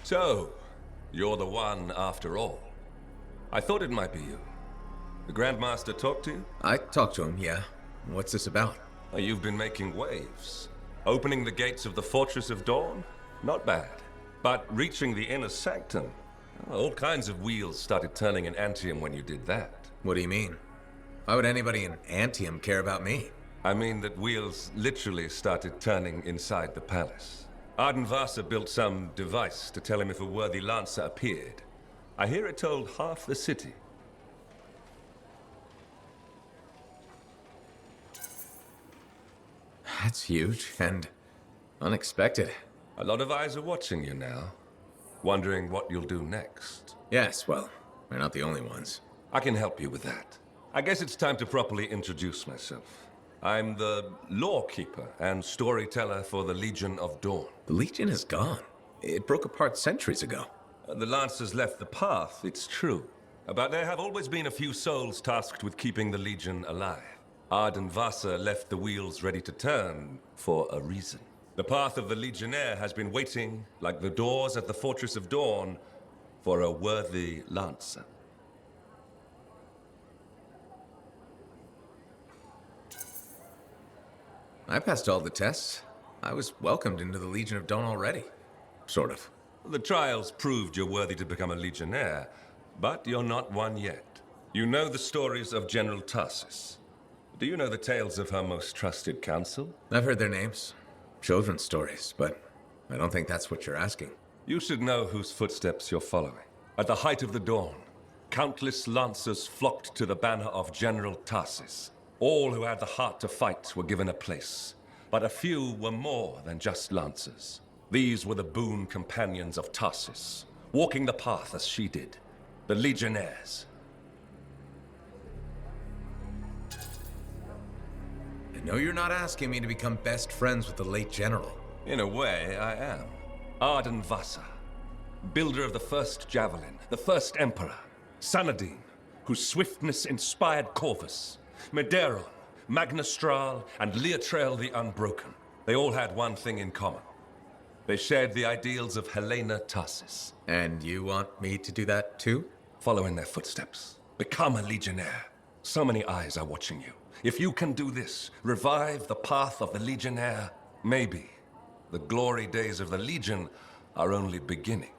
So, you're the one after all. I thought it might be you. The Grandmaster talked to you? I talked to him, yeah. What's this about? You've been making waves. Opening the gates of the Fortress of Dawn? Not bad. But reaching the inner sanctum? All kinds of wheels started turning in Anthem when you did that. What do you mean? Why would anybody in Anthem care about me? I mean that wheels literally started turning inside the palace. Ardenvasa built some device to tell him if a worthy lancer appeared. I hear it told half the city. That's huge and unexpected. A lot of eyes are watching you now, wondering what you'll do next. Yes, well, we're not the only ones. I can help you with that. I guess it's time to properly introduce myself. I'm the lawkeeper and storyteller for the Legion of Dawn. The Legion is gone. It broke apart centuries ago. The Lancers left the path, it's true. But there have always been a few souls tasked with keeping the Legion alive. Ardenvasa left the wheels ready to turn for a reason. The path of the Legionnaire has been waiting, like the doors at the Fortress of Dawn, for a worthy Lancer. I passed all the tests. I was welcomed into the Legion of Dawn already. Sort of. The trials proved you're worthy to become a Legionnaire, but you're not one yet. You know the stories of General Tarsis. Do you know the tales of her most trusted council? I've heard their names. Children's stories, but I don't think that's what you're asking. You should know whose footsteps you're following. At the height of the dawn, countless lancers flocked to the banner of General Tarsis. All who had the heart to fight were given a place, but a few were more than just lancers. These were the boon companions of Tarsis, walking the path as she did, the Legionnaires. I know you're not asking me to become best friends with the late general. In a way, I am. Ardenvasa, builder of the first javelin, the first emperor. Sanadine, whose swiftness inspired Corvus. Medeiros, Magnastral, and Leotrail the Unbroken. They all had one thing in common. They shared the ideals of Helena Tarsis. And you want me to do that too? Follow in their footsteps. Become a Legionnaire. So many eyes are watching you. If you can do this, revive the path of the Legionnaire, maybe the glory days of the Legion are only beginning.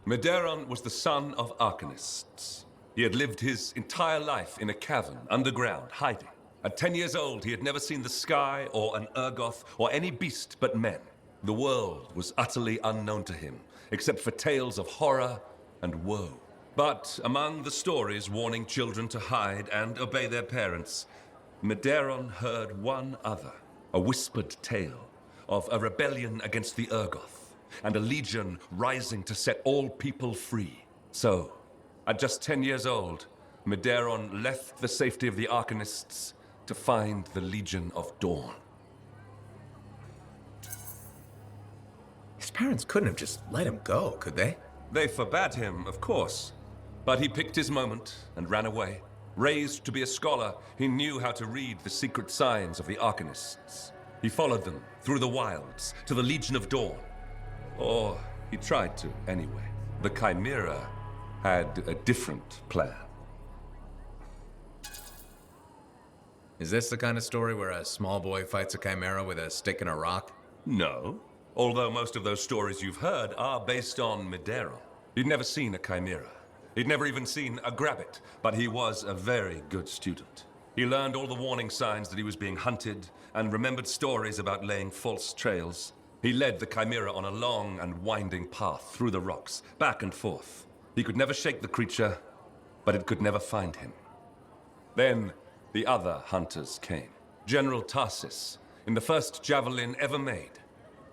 Medeiros was the son of arcanists. He had lived his entire life in a cavern, underground, hiding. At 10 years old, he had never seen the sky or an Urgoth or any beast but men. The world was utterly unknown to him, except for tales of horror and woe. But among the stories warning children to hide and obey their parents, Medeiros heard one other, a whispered tale of a rebellion against the Urgoth, and a legion rising to set all people free. So, at just 10 years old, Medeiros left the safety of the Arcanists to find the Legion of Dawn. His parents couldn't have just let him go, could they? They forbade him, of course, but he picked his moment and ran away. Raised to be a scholar, he knew how to read the secret signs of the Arcanists. He followed them through the wilds to the Legion of Dawn. Or he tried to, anyway. The Chimera had a different plan. Is this the kind of story where a small boy fights a chimera with a stick and a rock? No. Although most of those stories you've heard are based on Medeiros. He'd never seen a chimera. He'd never even seen a grabbit, but he was a very good student. He learned all the warning signs that he was being hunted, and remembered stories about laying false trails. He led the chimera on a long and winding path through the rocks, back and forth. He could never shake the creature, but it could never find him. Then, the other hunters came. General Tarsis, in the first javelin ever made.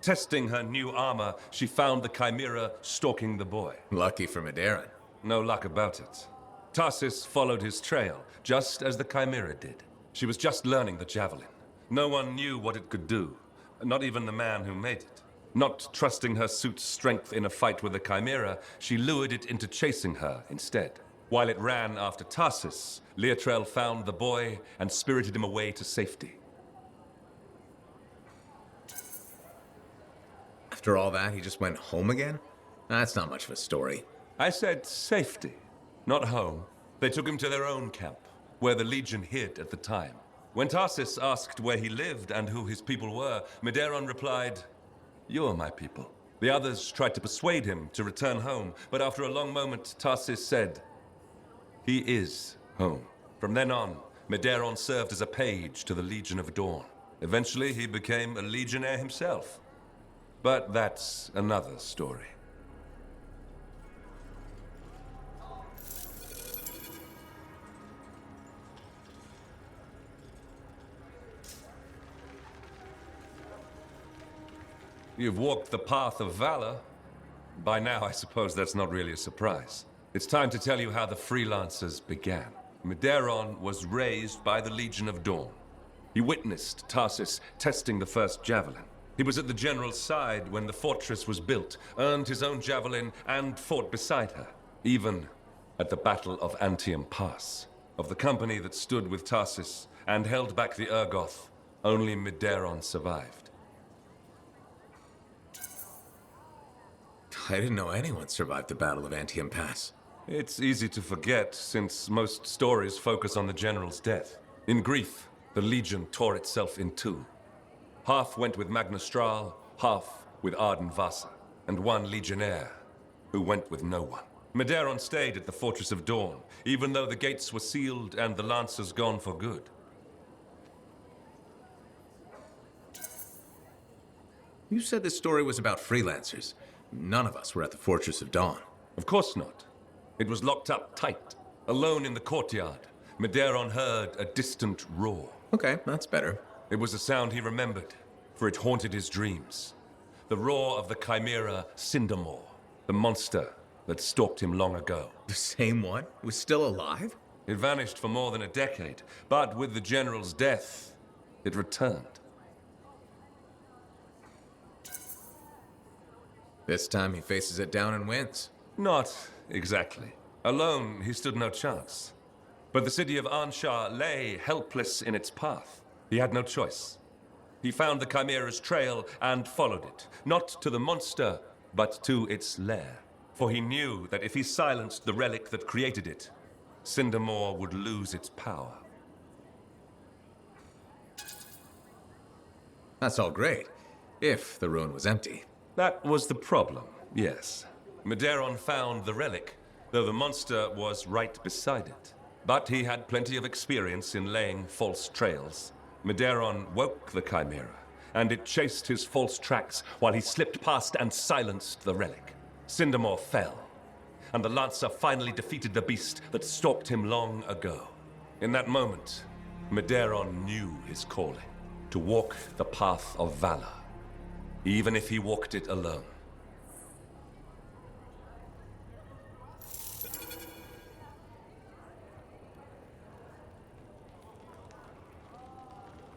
Testing her new armor, she found the chimera stalking the boy. Lucky for Medeiros. No luck about it. Tarsis followed his trail, just as the chimera did. She was just learning the javelin. No one knew what it could do, not even the man who made it. Not trusting her suit's strength in a fight with the Chimera, she lured it into chasing her instead. While it ran after Tarsus, Leotrel found the boy and spirited him away to safety. After all that, he just went home again? That's not much of a story. I said safety, not home. They took him to their own camp, where the Legion hid at the time. When Tarsus asked where he lived and who his people were, Medeiron replied, "You are my people." The others tried to persuade him to return home, but after a long moment, Tarsus said, "He is home." From then on, Medeiron served as a page to the Legion of Dawn. Eventually, he became a legionnaire himself. But that's another story. You've walked the path of valor. By now, I suppose that's not really a surprise. It's time to tell you how the freelancers began. Medeiron was raised by the Legion of Dawn. He witnessed Tarsus testing the first javelin. He was at the general's side when the fortress was built, earned his own javelin, and fought beside her, even at the Battle of Anthem Pass. Of the company that stood with Tarsus and held back the Urgoth, only Medeiron survived. I didn't know anyone survived the Battle of Anthem Pass. It's easy to forget, since most stories focus on the general's death. In grief, the Legion tore itself in two. Half went with Magnastral, half with Arden Vasa, and one legionnaire who went with no one. Medeiron stayed at the Fortress of Dawn, even though the gates were sealed and the Lancers gone for good. You said this story was about freelancers. None of us were at the Fortress of Dawn. Of course not. It was locked up tight. Alone in the courtyard, Medeiron heard a distant roar. Okay, that's better. It was a sound he remembered, for it haunted his dreams. The roar of the Chimera Cindermore, the monster that stalked him long ago. The same one? Was still alive? It vanished for more than a decade, but with the general's death, it returned. This time he faces it down and wins. Not exactly. Alone, he stood no chance. But the city of Anshar lay helpless in its path. He had no choice. He found the Chimera's trail and followed it, not to the monster, but to its lair. For he knew that if he silenced the relic that created it, Cindermore would lose its power. That's all great, if the ruin was empty. That was the problem, yes. Medeiron found the relic, though the monster was right beside it. But he had plenty of experience in laying false trails. Medeiron woke the Chimera, and it chased his false tracks while he slipped past and silenced the relic. Cindermore fell, and the Lancer finally defeated the beast that stalked him long ago. In that moment, Medeiron knew his calling, to walk the path of valor, even if he walked it alone.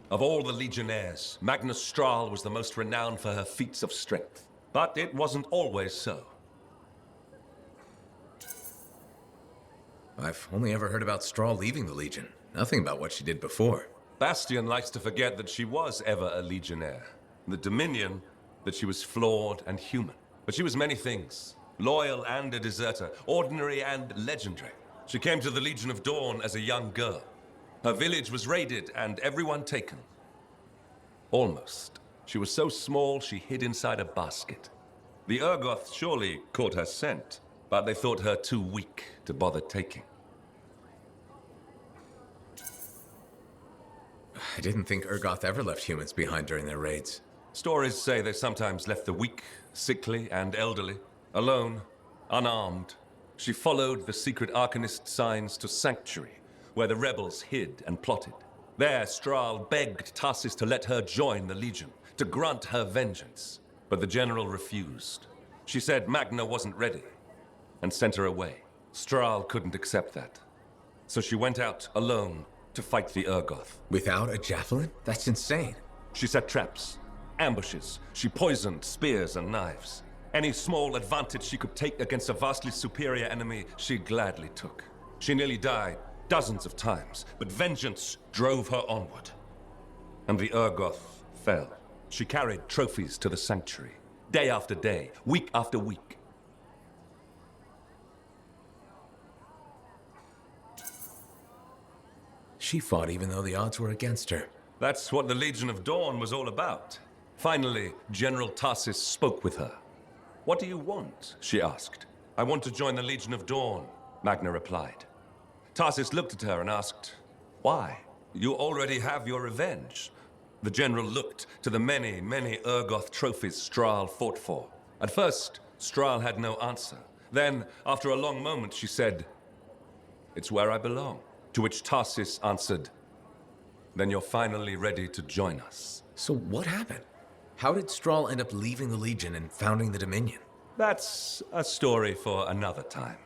Of all the legionnaires, Magnastral was the most renowned for her feats of strength. But it wasn't always so. I've only ever heard about Straw leaving the Legion. Nothing about what she did before. Bastion likes to forget that she was ever a legionnaire. The Dominion, that she was flawed and human. But she was many things. Loyal and a deserter, ordinary and legendary. She came to the Legion of Dawn as a young girl. Her village was raided and everyone taken. Almost. She was so small she hid inside a basket. The Urgoth surely caught her scent, but they thought her too weak to bother taking. I didn't think Urgoth ever left humans behind during their raids. Stories say they sometimes left the weak, sickly, and elderly, alone, unarmed. She followed the secret Arcanist signs to Sanctuary, where the rebels hid and plotted. There, Strahl begged Tarsus to let her join the Legion, to grant her vengeance. But the general refused. She said Magna wasn't ready, and sent her away. Strahl couldn't accept that. So she went out alone to fight the Urgoth. Without a javelin? That's insane. She set traps. ambushes. She poisoned spears and knives. Any small advantage she could take against a vastly superior enemy, she gladly took. She nearly died dozens of times, but vengeance drove her onward. And the Urgoth fell. She carried trophies to the sanctuary, day after day, week after week. She fought even though the odds were against her. That's what the Legion of Dawn was all about. Finally, General Tarsis spoke with her. "What do you want?" she asked. "I want to join the Legion of Dawn," Magna replied. Tarsis looked at her and asked, "Why? You already have your revenge." The general looked to the many, many Urgoth trophies Strahl fought for. At first, Strahl had no answer. Then, after a long moment, she said, "It's where I belong." To which Tarsis answered, "Then you're finally ready to join us." So what happened? How did Strahl end up leaving the Legion and founding the Dominion? That's a story for another time.